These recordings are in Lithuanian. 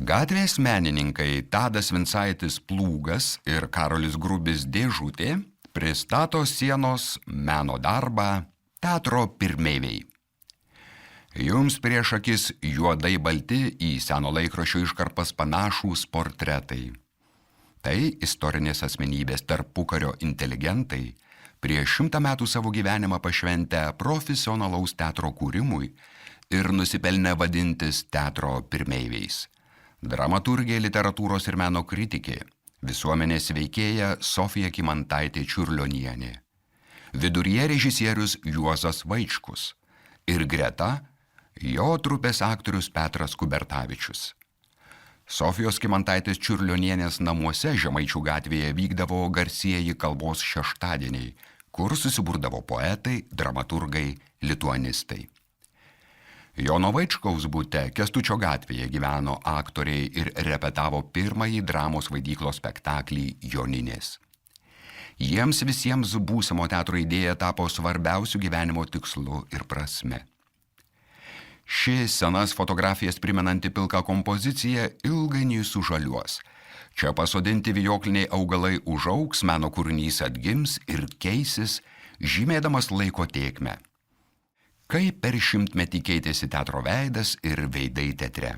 Gatvės menininkai Tadas Vincaitis Plūgas ir Karolis Grubis Dėžutė pristato sienos meno darbą Teatro pirmeiviai. Jums prieš akis juodai balti į seno laikraščio iškarpas panašūs portretai. Tai istorinės asmenybės tarpukario inteligentai, prieš 100 metų savo gyvenimą pašventę profesionalaus teatro kūrimui ir nusipelnę vadintis teatro pirmeiviais. Dramaturgė, literatūros ir meno kritikė, visuomenės veikėja Sofija Kymantaitė Čiurlionienė, viduryje režisierius Juozas Vaičkus ir greta jo trupės aktorius Petras Kubertavičius. Sofijos Kymantaitės Čiurlionienės namuose Žemaičių gatvėje vykdavo garsieji kalbos šeštadieniai, kur susiburdavo poetai, dramaturgai, lituanistai. Jono Vaičkaus bute Kęstučio gatvėje gyveno aktoriai ir repetavo pirmąjį dramos vaidyklos spektaklį Joninės. Jiems visiems būsimo teatro idėja tapo svarbiausių gyvenimo tikslu ir prasme. Ši senas fotografijas primenanti pilka kompozicija ilgainiui sužaliuos. Čia pasodinti vijokliniai augalai užaugs, meno kūrinys atgims ir keisis, žymėdamas laiko tėkmę. Kaip per 100-metį keitėsi teatro veidas ir veidai teatre.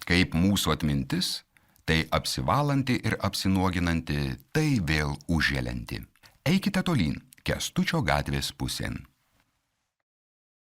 Kaip mūsų atmintis, tai apsivalanti ir apsinuoginanti, tai vėl užželianti. Eikite tolyn, Kęstučio gatvės pusėn.